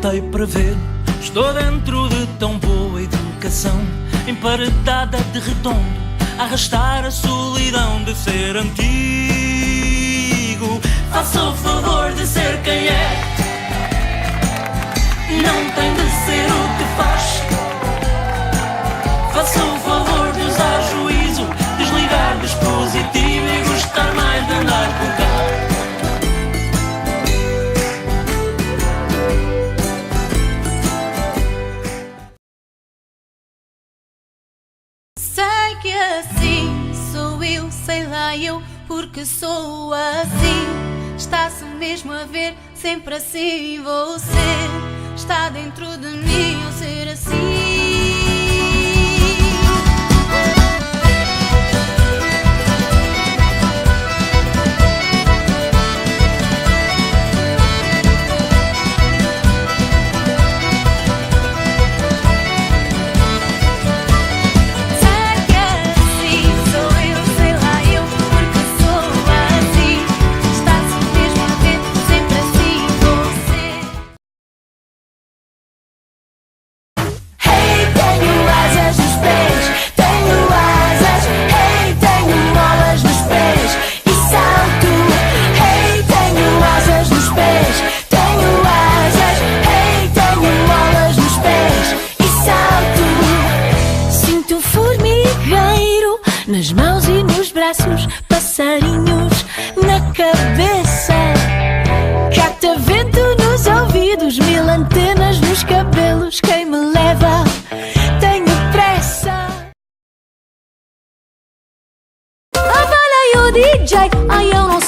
tentei prever. Estou dentro de tão boa educação, emparedada de redondo, a arrastar a solidão de ser antigo. Faça o favor de ser quem é, não tem de ser o que faz. Faça o favor de usar juízo, desligar dispositivo e gostar mais de andar por cá. Sei que assim sou eu, sei lá eu, porque sou assim. Está-se mesmo a ver, sempre assim vou ser. Está dentro de mim eu ser assim. Nas mãos e nos braços, passarinhos na cabeça, catavento nos ouvidos, mil antenas nos cabelos. Quem me leva? Tenho pressa. Olha o DJ, ai eu não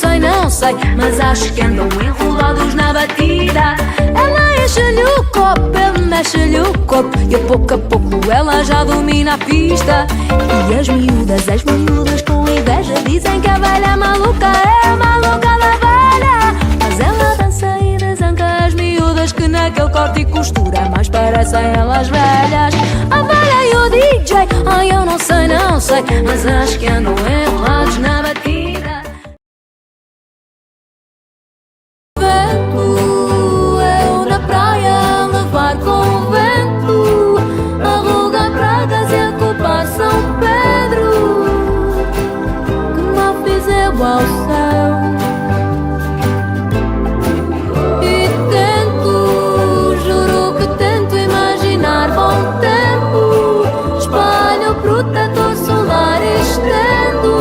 sei, mas acho que andam enrolados na batida. Ela enche-lhe o copo, ele mexe-lhe o corpo, e a pouco ela já domina a pista. E as miúdas com inveja dizem que a velha maluca é a maluca da velha. Mas ela dança e desanca as miúdas que naquele corte e costura mais parecem elas velhas. A velha e o DJ, ai eu não sei, mas acho que andam enrolados na batida. Vento, eu na praia levar com o vento, arrugar pragas e a culpar São Pedro, que mal fiz eu ao céu. E tento, juro que tento imaginar bom tempo, espalho o protetor solar e estendo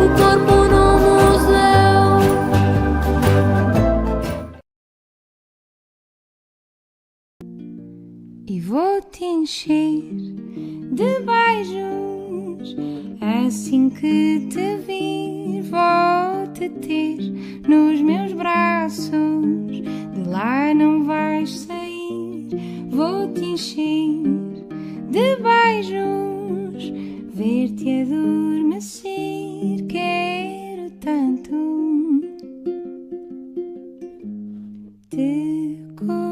o corpo no museu. E vou-te encher de beijos, assim que te vir vou-te ter nos meus braços, de lá não vais sair. Vou-te encher de beijos, ver-te adormecer, quero tanto te conhecer.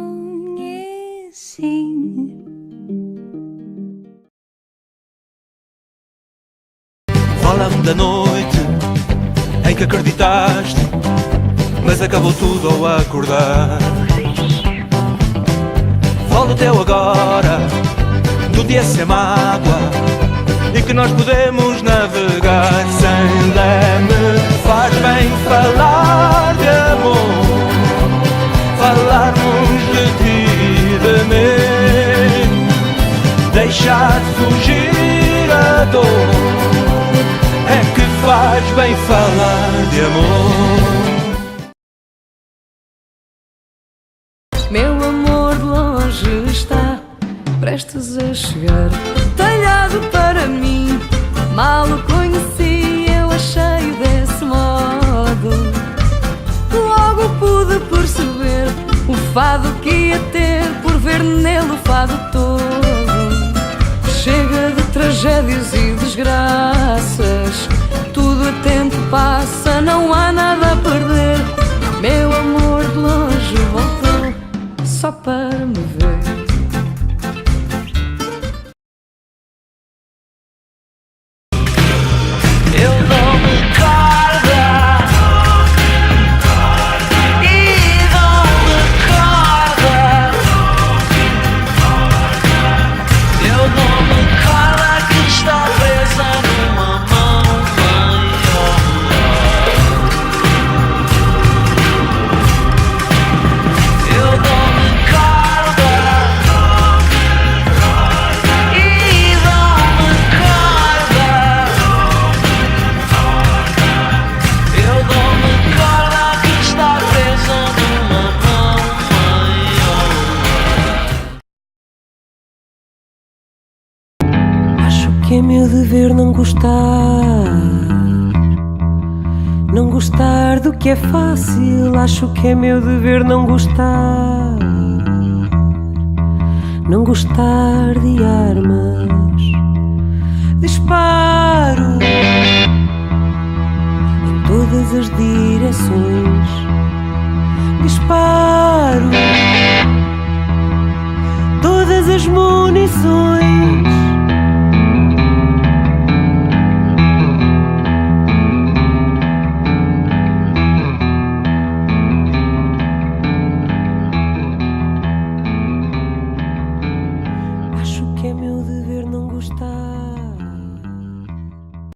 Fala-me da noite em que acreditaste, mas acabou tudo ao acordar. Fala do teu agora, do dia sem mágoa, e que nós podemos navegar sem leme. Faz bem falar de amor, falarmos de ti e de mim, deixar fugir a dor, é que faz bem falar de amor. Meu amor de longe está prestes a chegar, talhado para mim, mal o conheci, eu achei desse modo. Logo pude perceber o fado que ia ter, por ver nele o fado todo. Chega de tragédias e desgraças, tudo a tempo passa, não há nada a perder. Meu amor de longe voltou só para me ver. E não recorda dever não gostar. Não gostar do que é fácil, acho que é meu dever não gostar. Não gostar de armas. Disparo em todas as direções. Disparo todas as munições.